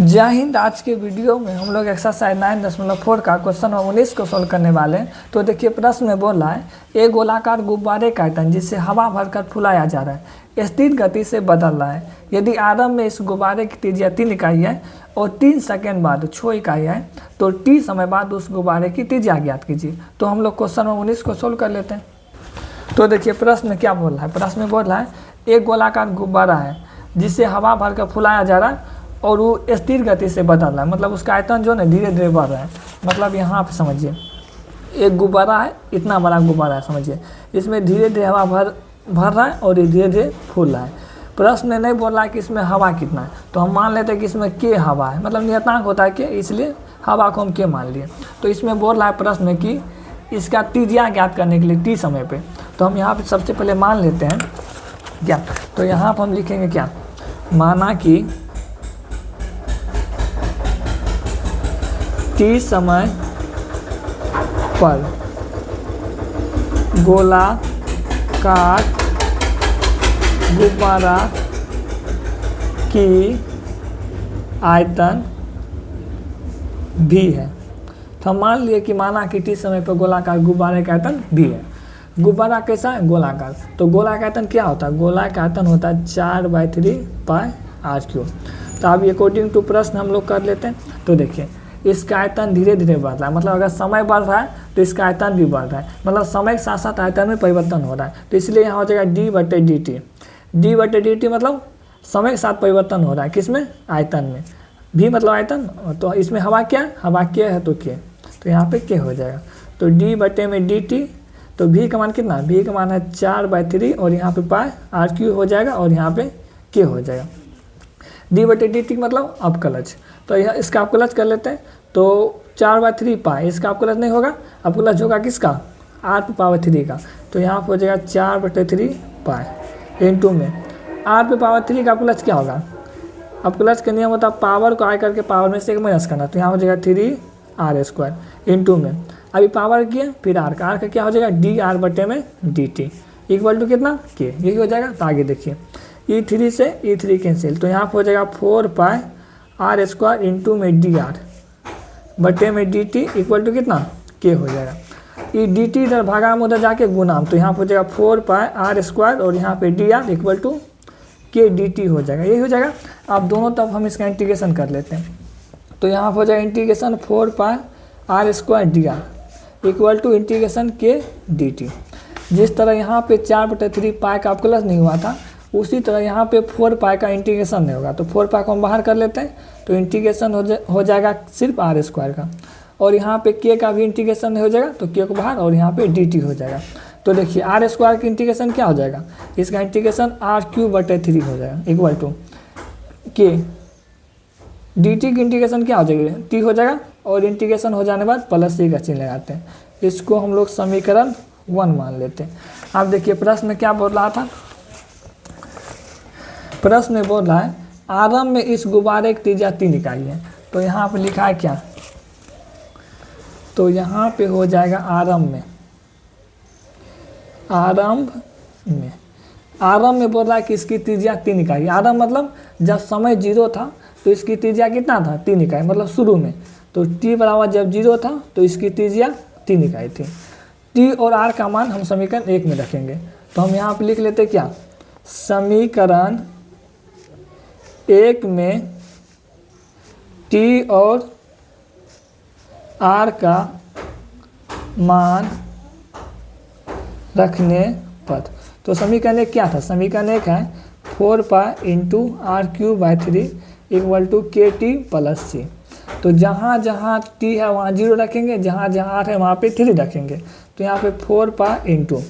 जय हिंद। आज के वीडियो में हम लोग एक्सरसाइज 9.4 का क्वेश्चन नंबर 19 को सोल्व करने वाले हैं। तो देखिए प्रश्न में बोल रहा है एक गोलाकार गुब्बारे का आयतन जिसे हवा भरकर फुलाया जा रहा है स्थिर गति से बदल रहा है। यदि आरंभ में इस गुब्बारे की त्रिज्या 3 इकाई है और 3 सेकेंड बाद 6 इकाई है तो t समय बाद उस गुब्बारे की त्रिज्या ज्ञात कीजिए। तो हम लोग क्वेश्चन नंबर 19 को सोल्व कर लेते हैं। तो देखिए प्रश्न क्या बोल रहा है। प्रश्न में बोल रहा है एक गोलाकार गुब्बारा है जिसे हवा भरकर फुलाया जा रहा है और वो स्थिर गति से बदल रहा है, मतलब उसका आयतन जो है धीरे धीरे बढ़ रहा है। मतलब यहाँ पे समझिए एक गुब्बारा है, इतना बड़ा गुब्बारा है, समझिए इसमें धीरे धीरे हवा भर रहा है और ये धीरे धीरे फूल रहा है। प्रश्न में नहीं बोल रहा है कि इसमें हवा कितना है, तो हम मान लेते हैं कि इसमें के हवा है, मतलब नियतांक होता है के, इसलिए हवा को हम के मान लिए। तो इसमें बोल रहा है प्रश्न में कि इसका त्रिज्या ज्ञात करने के लिए टी समय पे, तो हम यहाँ पे सबसे पहले मान लेते हैं क्या। तो यहाँ पर हम लिखेंगे क्या, माना कि टी समय पर गोलाकार गुब्बारा की आयतन भी है। तो हम मान लिए कि माना कि टी समय पर गोलाकार गुब्बारे का आयतन भी है। गुब्बारा कैसा है, गोलाकार। तो गोला का आयतन क्या होता है, गोला का आयतन होता है 4/3 पाई r³। तो अभी अकॉर्डिंग टू प्रश्न हम लोग कर लेते हैं। तो देखिए इसका आयतन धीरे धीरे बढ़ रहा है, मतलब अगर समय बढ़ रहा है तो इसका आयतन भी बढ़ रहा है, मतलब समय के साथ साथ आयतन में परिवर्तन हो रहा है। तो इसलिए यहाँ हो जाएगा d/dt। d/dt मतलब समय के साथ परिवर्तन हो रहा है, किसमें, आयतन में। भी मतलब आयतन, तो इसमें हवा क्या है, हवा के है तो के, तो यहाँ पे के हो जाएगा। तो d/dt, तो v का मान कितना, v का मान है 4/3 और यहाँ पे पाई r³ हो जाएगा और यहाँ पे के हो जाएगा। d/dt मतलब अपकलज, तो यह इसका अपकलज कर लेते हैं। तो 4/3 पाई, इसका अपकलज नहीं होगा, अपकलज होगा किसका, r⁻³ का। तो यहाँ पर हो जाएगा 4/3 पाई इंटू में r⁻³ का अपकलज क्या होगा, अपकलज का नियम होता है पावर को आय करके पावर में से एक माइनस करना। तो यहाँ हो जाएगा 3r² इंटू में अभी पावर किया फिर r का क्या हो जाएगा dr/dt इक्वल टू कितना, के, यही हो जाएगा। तो आगे देखिए E3 से E3 कैंसिल, तो यहाँ पर हो जाएगा 4 पाई r² इंटू में dr/dt इक्वल टू कितना, के हो जाएगा। ये dt इधर भागा में उधर जाके गुना, तो यहाँ पर हो जाएगा 4 पाई r² और यहाँ पे dr इक्वल टू के dt हो जाएगा, यही हो जाएगा। अब दोनों तरफ हम इसका इंटीग्रेशन कर लेते हैं। तो यहाँ पर हो जाएगा integration 4 pi r² dr equal to integration के dt। जिस तरह यहाँ पे 4/3 पाई का अपकलज नहीं हुआ था, उसी तरह यहाँ पे 4 पाई का इंटीग्रेशन नहीं होगा। तो 4 पाई को हम बाहर कर लेते हैं, तो इंटीग्रेशन हो जाएगा सिर्फ r² का, और यहाँ पे के का भी इंटीग्रेशन हो जाएगा, तो के को बाहर और यहाँ पे dt हो जाएगा। तो देखिए r² की इंटीग्रेशन क्या हो जाएगा, इसका इंटीग्रेशन r³ हो जाएगा इक्वल टू के, dt की इंटीग्रेशन क्या हो जाएगी, t हो जाएगा, और इंटीग्रेशन हो जाने बाद प्लस c का चिन्ह लगाते हैं। इसको हम लोग समीकरण 1 मान लेते हैं। अब देखिए प्रश्न में क्या बोल रहा था, प्रश्न में बोल रहा है आरंभ में इस गुब्बारे की त्रिज्या 3 इकाई है। तो यहाँ पे लिखा है क्या, तो यहाँ पे हो जाएगा आरंभ में बोल रहा है कि इसकी त्रिज्या 3 इकाई। आरंभ मतलब जब समय 0 था तो इसकी त्रिज्या कितना था, 3 इकाई, मतलब शुरू में। तो t बराबर जब 0 था तो इसकी त्रिज्या 3 इकाई थी। t और r का मान हम समीकरण 1 में रखेंगे। तो हम यहाँ पे लिख लेते क्या, समीकरण 1 में t और r का मान रखने पर। तो समीकरण 1 क्या था, समीकरण 1 है 4 pi into r³ equal to KT plus C। तो जहाँ जहाँ t है वहाँ 0 रखेंगे, जहाँ जहाँ r है वहाँ पे 3 रखेंगे। तो यहाँ पे 4 पाई इंटू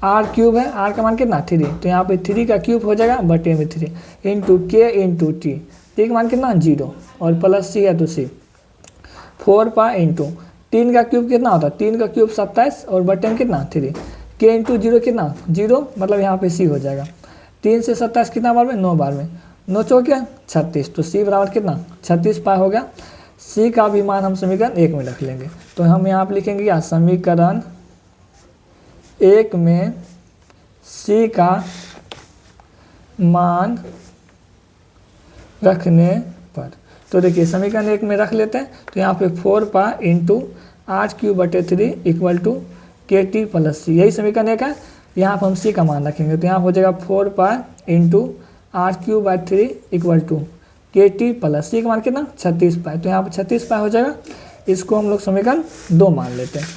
r³ है, r का मान कितना 3, तो यहाँ पे 3 का क्यूब हो जाएगा बटे में 3 इंटू के इंटू टी, टी का मान कितना 0 और प्लस c है तो c। 4 पाई इंटू 3 का क्यूब कितना होता है, 3 का क्यूब 27 और बटे में कितना 3, के इंटू 0 कितना 0, मतलब यहाँ पे c हो जाएगा। 3 से 27 कितना बार में, 9 बार में, 9 चौके 36, तो c बराबर कितना 36 पाई हो गया। c का भी मान हम समीकरण 1 में रख लेंगे। तो हम यहाँ पे लिखेंगे क्या, समीकरण 1 में c का मान रखने पर। तो देखिए समीकरण 1 में रख लेते हैं, तो यहाँ पे 4 pi into r³/3 equal to KT + C, यही समीकरण 1 है। यहाँ पर हम C का मान रखेंगे, तो यहाँ हो जाएगा 4 pi into r³/3 equal to KT + C का मान कितना 36 पाई, तो यहाँ पर 36 पाई हो जाएगा। इसको हम लोग समीकरण 2 मान लेते हैं,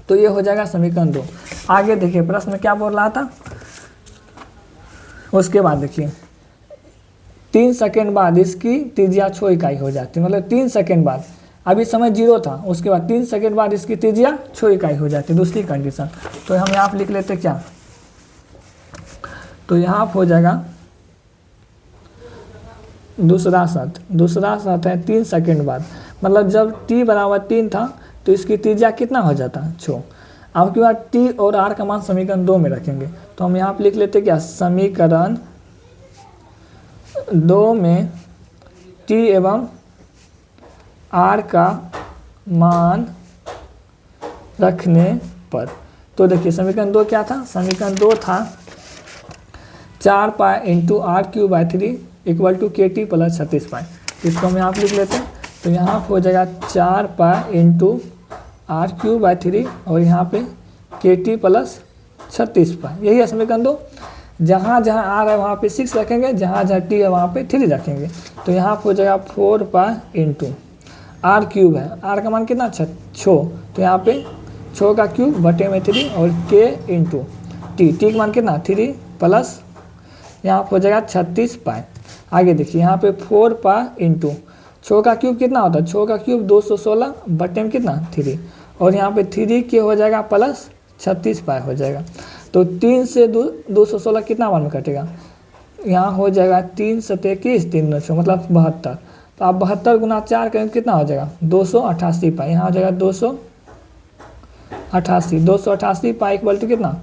तो ये हो जाएगा समीकरण 2। आगे देखिए प्रश्न में क्या बोल रहा था, उसके बाद देखिए 3 सेकेंड बाद इसकी त्रिज्या 6 इकाई हो जाती है, मतलब 3 सेकेंड बाद, अभी समय 0 था, उसके बाद 3 सेकेंड बाद इसकी त्रिज्या 6 इकाई हो जाती है, दूसरी कंडीशन। तो हम यहाँ लिख लेते क्या, तो यहाँ हो जाएगा दूसरा शर्त है 3 सेकेंड बाद, मतलब जब t बराबर 3 था तो इसकी त्रिज्या कितना हो जाता है 6। अब की बार t और r का मान समीकरण 2 में रखेंगे, तो हम यहाँ पर लिख लेते क्या, समीकरण 2 में t एवं r का मान रखने पर, तो देखिए समीकरण 2 क्या था, समीकरण 2 था 4 pi into r³/3 equal to KT + 36 pi. इसको हम यहाँ पर लिख लेते हैं, तो यहाँ हो जाएगा 4 पाई इंटू r³/3 और यहाँ पे KT + 36 पाई, यही है समीकरण 2। जहाँ जहाँ r है वहाँ पे 6 रखेंगे, जहाँ जहाँ t है वहाँ पे 3 रखेंगे, तो यहाँ हो जाएगा 4 पाई इंटू r³ है, r का मान कितना 6, तो यहाँ पे 6 का क्यूब बटे में 3 और k इंटू t का मान कितना 3 प्लस यहाँ हो जाएगा 36 पाई। आगे देखिए यहाँ पे 4 पाई इंटू 6 का क्यूब कितना होता है, 6 का क्यूब 216 बटे में कितना 3 और यहाँ पे 3 के हो जाएगा प्लस 36 पाई हो जाएगा। तो 3 से 216 कितना मान में कटेगा, यहाँ हो जाएगा 3 × 7 = 21, 3 × 9 मतलब 72। तो आप 72 गुना 4 करेंगे कितना हो जाएगा 288 पाई, यहाँ हो जाएगा 288 पाई इक्वल टू कितना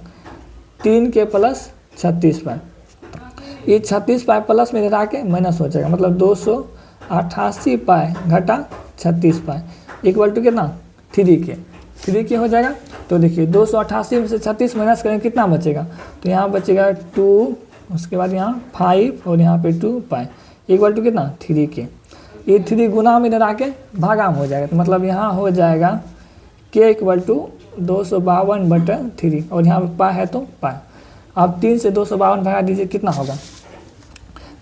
3 के प्लस 36 पाई। ये 36 पाई प्लस में हटा के माइनस हो जाएगा, मतलब 288 पाई घटा 36 पाई इक्वल टू कितना 3 के हो जाएगा। तो देखिए 288 में से 36 माइनस करेंगे कितना बचेगा, तो यहाँ बचेगा 2, उसके बाद यहाँ 5 और यहाँ पे 2 पाई इक्वल टू कितना 3 के। ये 3 गुना में डरा के भागाम हो जाएगा, तो मतलब यहाँ हो जाएगा k इक्वल टू 252/3 और यहाँ पे पाई है तो पाई। अब 3 से 252 भगा दीजिए, कितना होगा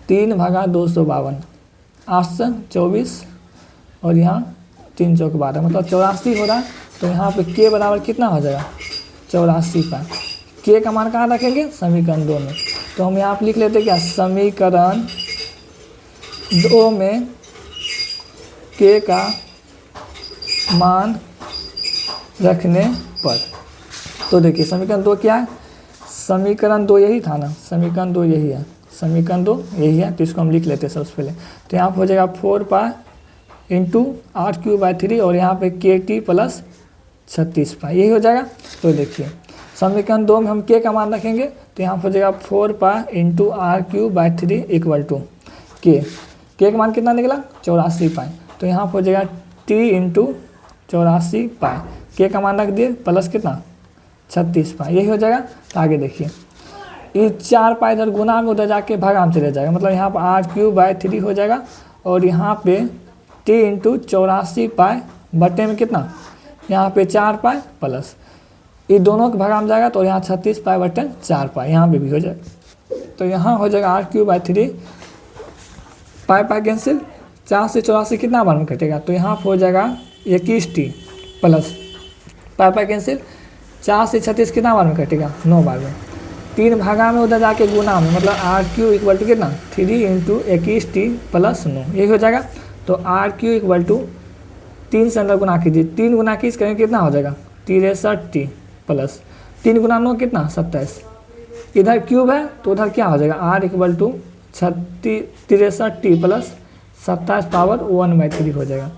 3 भागा 252, 8 से 24 और यहाँ 3 चौक 12 मतलब 84 हो रहा है। तो यहाँ पे k बराबर कितना हो जाएगा 84 पाई। k का मान कहाँ रखेंगे समीकरण 2 में, तो हम यहाँ पे लिख लेते क्या, समीकरण 2 में k का मान रखने पर। तो देखिए समीकरण 2 क्या है, समीकरण 2 यही था ना, समीकरण 2 यही है, समीकरण 2 यही है, तो इसको हम लिख लेते हैं सबसे पहले। तो यहाँ हो जाएगा 4 पाई इंटू r³/3 और यहाँ पे KT + 36 पाई, यही हो जाएगा। तो देखिए समीकरण 2 में हम k का मान रखेंगे, तो यहाँ हो जाएगा 4 pi into r³/3 equal to k का मान कितना निकला 84 पाई। तो यहाँ हो जाएगा t इंटू 84 पाई, k का मान रख दिए प्लस कितना 36 पाई, यही हो जाएगा। तो आगे देखिए ये 4 पाई इधर गुना में उधर जाके भागाम चले जाएगा, मतलब यहाँ पर r³/3 हो जाएगा और यहाँ पे t इंटू 84 पाई बटे में कितना यहाँ पे 4 पाई प्लस ये दोनों के भागाम जाएगा, तो यहाँ 36 पाई बटे 4 पाई यहाँ पे भी हो जाएगा। तो यहाँ हो जाएगा r³/3 पाई कैंसिल, 4 से 84 कितना बार में कटेगा, तो यहाँ हो जाएगा 21t प्लस पाई कैंसिल, 4 से 36 कितना बार में कटेगा 9 बार में, 3 भागा में उधर जाके गुना में, मतलब r³ इक्वल टू कितना 3 इंटू 21t प्लस 9, यही हो जाएगा। तो r³ इक्वल टू 3 से अंदर गुना कीजिए, 3 गुना 21 करेंगे कितना हो जाएगा 63t प्लस 3 गुना 9 कितना 27, इधर क्यूब है तो उधर क्या हो जाएगा r equal to 63t plus 27 power 1/3 हो जाएगा,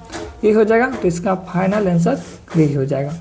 ये हो जाएगा। तो इसका फाइनल आंसर यही हो जाएगा।